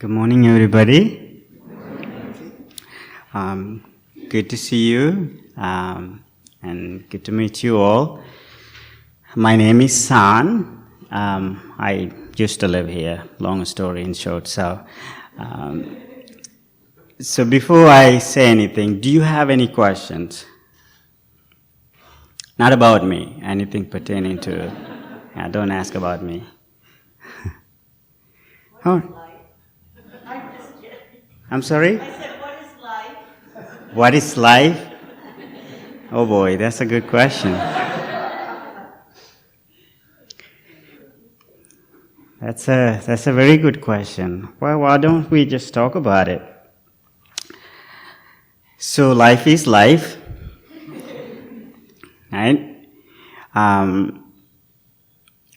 Good morning, everybody. Good to see you, and good to meet you all. My name is San. I used to live here. Long story in short. So before I say anything, do you have any questions? Not about me. Anything pertaining to? Don't ask about me. Oh. I'm sorry? I said, what is life? What is life? Oh boy, that's a good question. That's a very good question. Well, why don't we just talk about it? So life is life, right?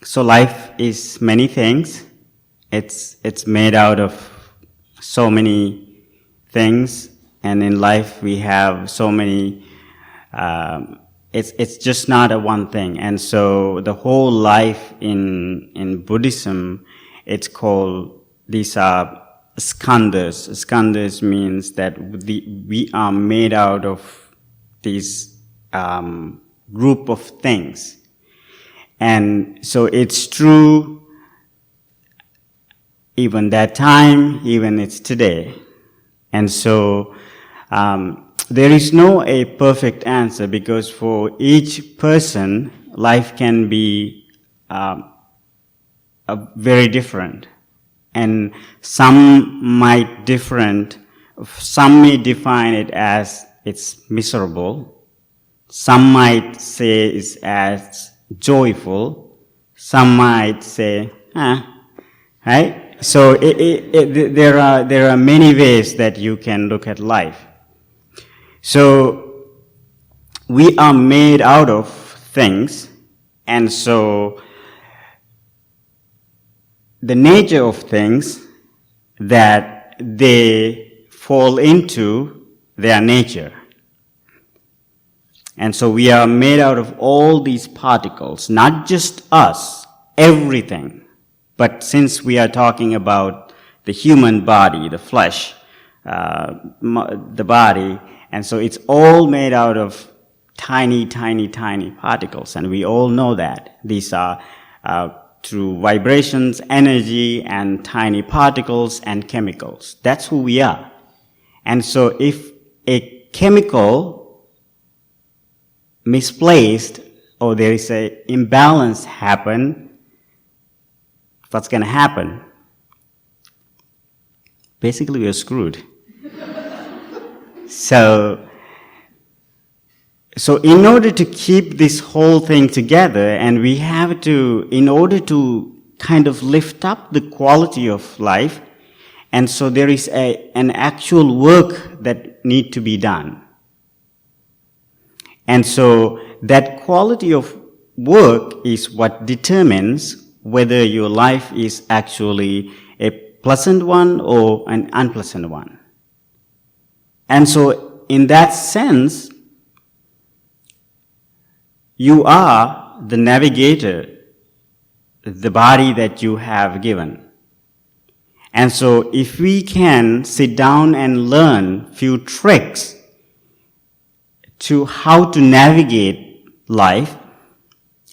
So life is many things. It's made out of so many things, and in life we have so many. It's just not a one thing, and so the whole life in Buddhism, it's called, these are skandhas. Skandhas means that we are made out of these group of things, and so it's true. Even that time, even it's today. And so there is no a perfect answer, because for each person, life can be very different. And some may define it as it's miserable. Some might say it's as joyful. Some might say, right? So there are many ways that you can look at life. So we are made out of things, and so the nature of things, that they fall into their nature. And so we are made out of all these particles, not just us, everything. But since we are talking about the human body, the flesh, the body, and so it's all made out of tiny, tiny, tiny particles, and we all know that. These are through vibrations, energy, and tiny particles and chemicals. That's who we are. And so if a chemical misplaced, or there is an imbalance happen, what's going to happen? Basically, we're screwed. So in order to keep this whole thing together, and we have to, in order to kind of lift up the quality of life, and so there is an actual work that need to be done. And so that quality of work is what determines whether your life is actually a pleasant one or an unpleasant one. And so in that sense, you are the navigator, the body that you have given. And so if we can sit down and learn few tricks to how to navigate life,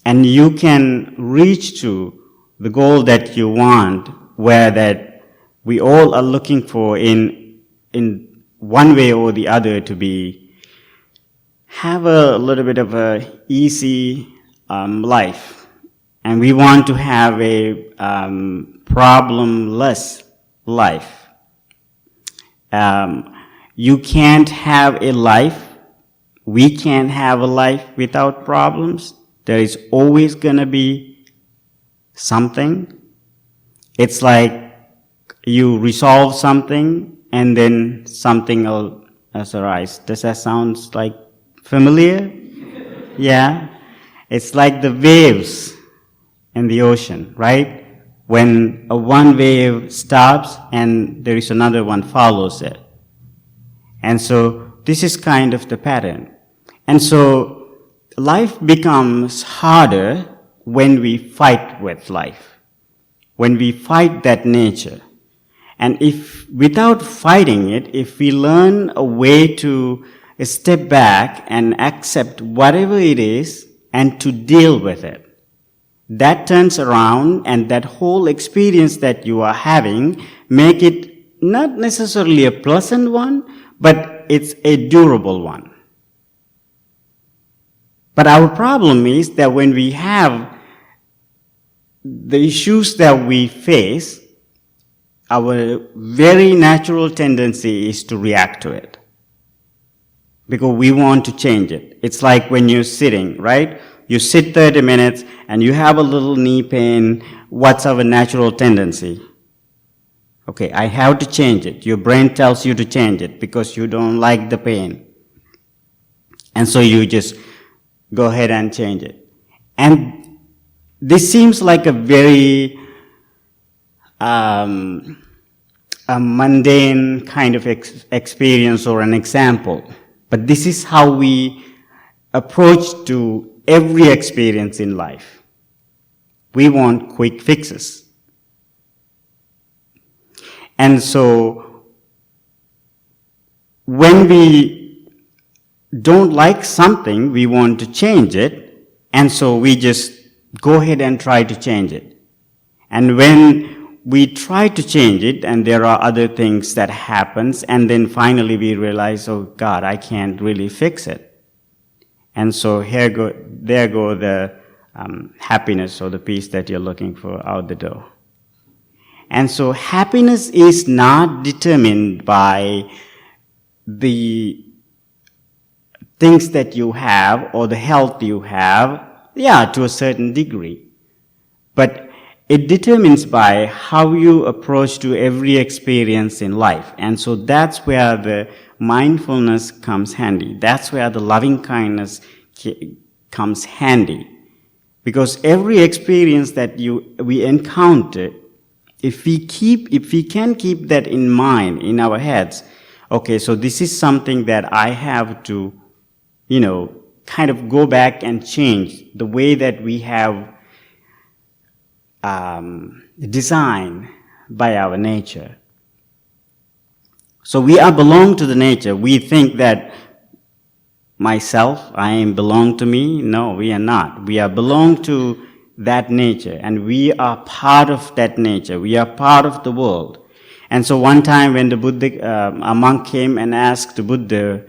and you can reach to the goal that you want, where that we all are looking for in one way or the other to have a little bit of a easy life, and we want to have a problemless life. You can't have a life. We can't have a life without problems. There is always going to be something. It's like you resolve something and then something else arises. Does that sound like familiar? Yeah. It's like the waves in the ocean, right? When one wave stops and there is another one follows it. And so this is kind of the pattern. And so life becomes harder when we fight with life, when we fight that nature. And if, without fighting it, if we learn a way to step back and accept whatever it is and to deal with it, that turns around, and that whole experience that you are having, make it not necessarily a pleasant one, but it's a durable one. But our problem is that when we have the issues that we face, our very natural tendency is to react to it, because we want to change it. It's like when you're sitting, right? You sit 30 minutes and you have a little knee pain. What's our natural tendency? Okay, I have to change it. Your brain tells you to change it because you don't like the pain. And so you just go ahead and change it. And this seems like a very a mundane kind of experience or an example. But this is how we approach to every experience in life. We want quick fixes. And so when we don't like something, we want to change it, and so we just go ahead and try to change it. And when we try to change it, and there are other things that happens, and then finally we realize, oh God, I can't really fix it. And so there go the happiness or the peace that you're looking for out the door. And so happiness is not determined by the things that you have or the health you have, to a certain degree. But it determines by how you approach to every experience in life. And so that's where the mindfulness comes handy. That's where the loving kindness comes handy. Because every experience that we encounter, if we can keep that in mind, in our heads, okay, so this is something that I have to, kind of go back and change the way that we have designed by our nature. So we are belong to the nature. We think that I belong to me. No, we are not. We are belong to that nature, and we are part of that nature. We are part of the world. And so one time when the Buddha, a monk came and asked the Buddha,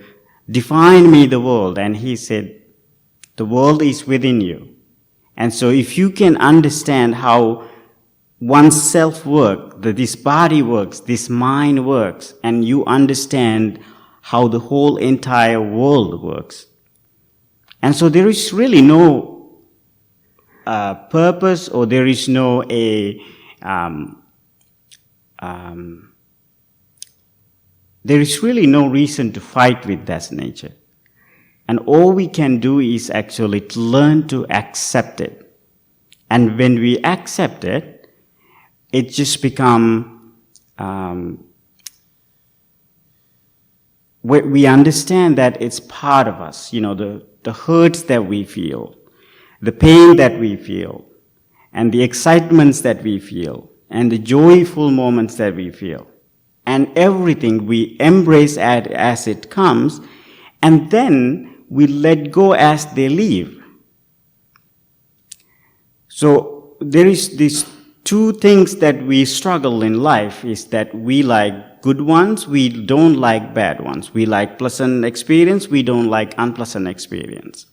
define me the world, and he said, the world is within you. And so if you can understand how oneself works, that this body works, this mind works, and you understand how the whole entire world works. And so there is really no purpose, or there is no there is really no reason to fight with that nature. And all we can do is actually to learn to accept it. And when we accept it, it just becomes, we understand that it's part of us, the hurts that we feel, the pain that we feel, and the excitements that we feel, and the joyful moments that we feel. And everything we embrace as it comes, and then we let go as they leave. So there is these two things that we struggle in life, is that we like good ones, we don't like bad ones. We like pleasant experience, we don't like unpleasant experience.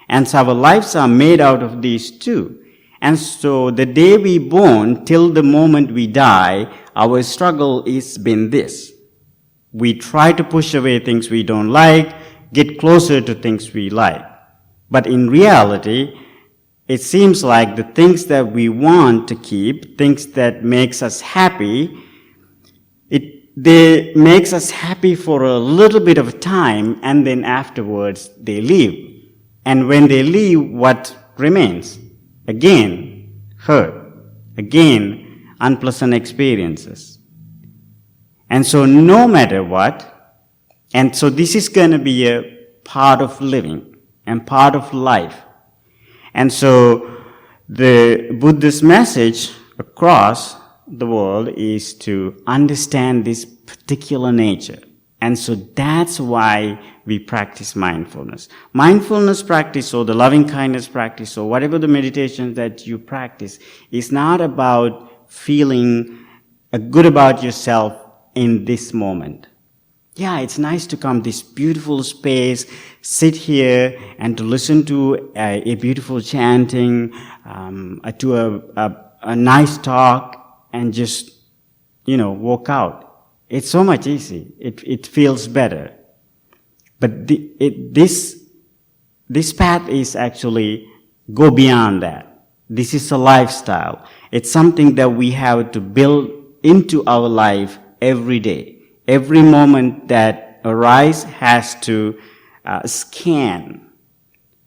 And so our lives are made out of these two. And so the day we born till the moment we die, our struggle has been this. We try to push away things we don't like, get closer to things we like. But in reality, it seems like the things that we want to keep, things that makes us happy, they makes us happy for a little bit of time, and then afterwards they leave. And when they leave, what remains? Again, hurt. Again, unpleasant experiences. And so no matter what, and so this is going to be a part of living and part of life. And so the Buddha's message across the world is to understand this particular nature. And so that's why we practice mindfulness. Mindfulness practice or the loving kindness practice or whatever the meditation that you practice is not about feeling good about yourself in this moment. Yeah, it's nice to come this beautiful space, sit here and to listen to a beautiful chanting, to a nice talk and just, walk out. It's so much easy. It feels better. But this path is actually go beyond that. This is a lifestyle. It's something that we have to build into our life every day. Every moment that arises has to scan.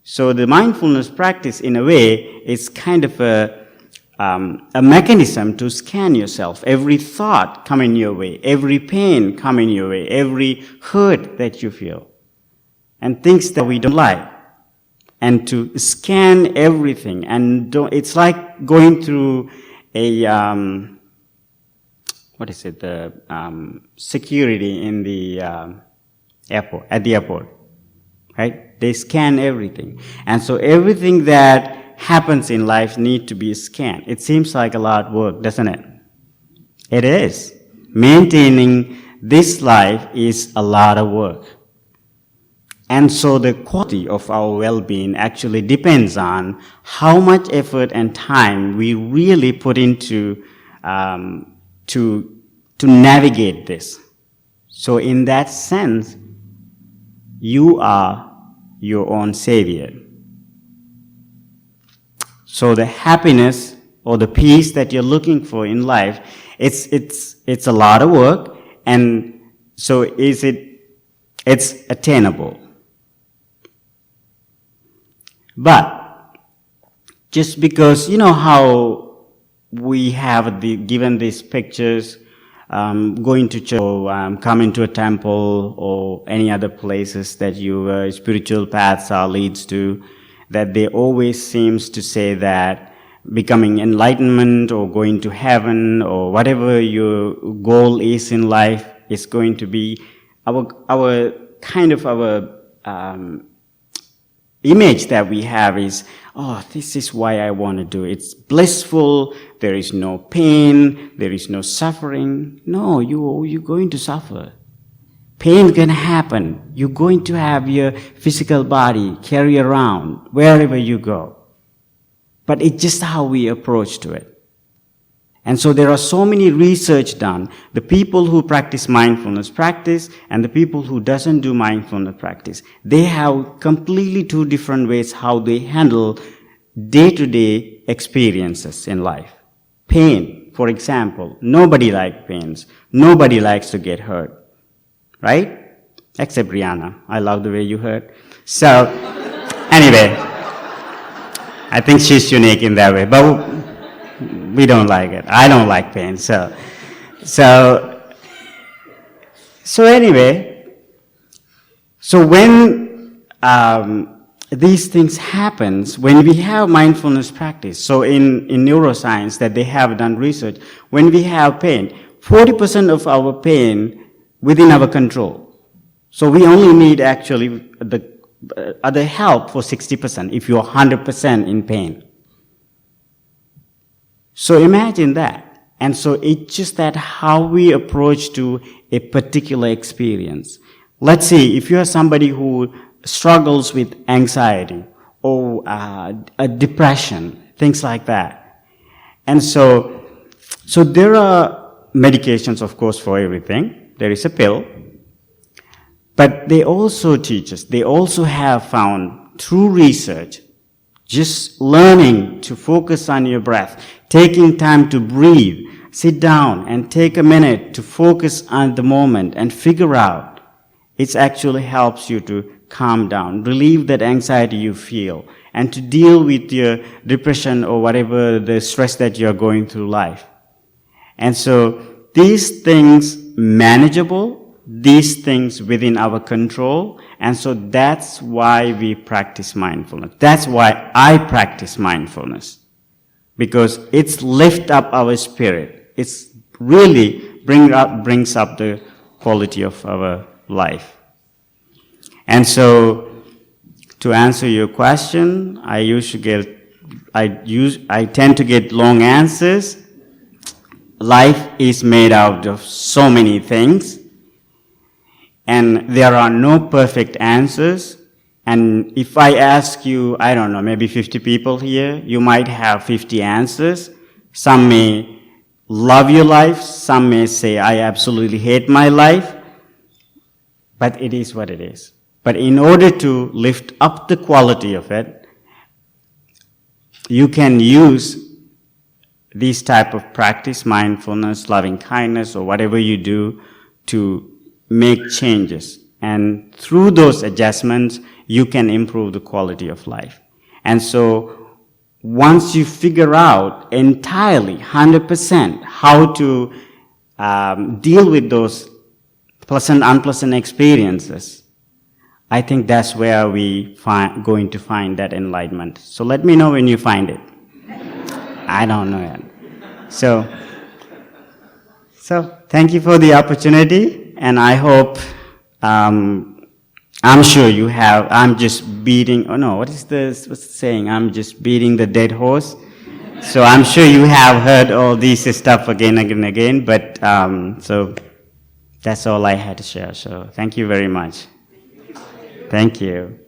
So the mindfulness practice, in a way, is kind of a mechanism to scan yourself. Every thought coming your way, every pain coming your way, every hurt that you feel, and things that we don't like. And to scan everything, and it's like going through a security in the airport, at the airport, right? They scan everything. And so everything that happens in life need to be scanned. It seems like a lot of work, doesn't it? It is. Maintaining this life is a lot of work. And so the quality of our well-being actually depends on how much effort and time we really put into to navigate this. So in that sense, you are your own savior. So the happiness or the peace that you're looking for in life, it's a lot of work, and so it's attainable. But just because how we have given these pictures, going to church or coming to a temple or any other places that your spiritual paths leads to, that they always seems to say that becoming enlightenment or going to heaven or whatever your goal is in life is going to be our image that we have is, this is why I want to do it. It's blissful, there is no pain, there is no suffering. No, you're going to suffer. Pain is going to happen. You're going to have your physical body carry around wherever you go. But it's just how we approach to it. And so there are so many research done. The people who practice mindfulness practice and the people who doesn't do mindfulness practice, they have completely two different ways how they handle day-to-day experiences in life. Pain, for example. Nobody likes pains. Nobody likes to get hurt. Right? Except Brianna. I love the way you hurt. So, anyway, I think she's unique in that way. But we don't like it. I don't like pain. So anyway, so when these things happens, when we have mindfulness practice, so in neuroscience that they have done research, when we have pain, 40% of our pain within our control. So we only need actually the other help for 60% if you're 100% in pain. So imagine that. And so it's just that how we approach to a particular experience. Let's say if you are somebody who struggles with anxiety or a depression, things like that. And so there are medications, of course, for everything. There is a pill. But they also teach us, they also have found through research, just learning to focus on your breath, taking time to breathe, sit down and take a minute to focus on the moment and figure out, it actually helps you to calm down, relieve that anxiety you feel, and to deal with your depression or whatever the stress that you're going through life. And so these things manageable, these things within our control, and so that's why we practice mindfulness. That's why I practice mindfulness. Because it's lift up our spirit. it's really brings up the quality of our life. And so, to answer your question, I tend to get long answers. Life is made out of so many things, and there are no perfect answers. And if I ask you, I don't know, maybe 50 people here, you might have 50 answers. Some may love your life, some may say, I absolutely hate my life, but it is what it is. But in order to lift up the quality of it, you can use these type of practice, mindfulness, loving kindness, or whatever you do to make changes. And through those adjustments, you can improve the quality of life. And so once you figure out entirely, 100%, how to deal with those pleasant, unpleasant experiences, I think that's where we going to find that enlightenment. So let me know when you find it. I don't know yet. So thank you for the opportunity, and I hope, I'm sure you have, I'm just beating, oh no, what's the saying? I'm just beating the dead horse. So I'm sure you have heard all this stuff again and again, but so that's all I had to share. So thank you very much. Thank you.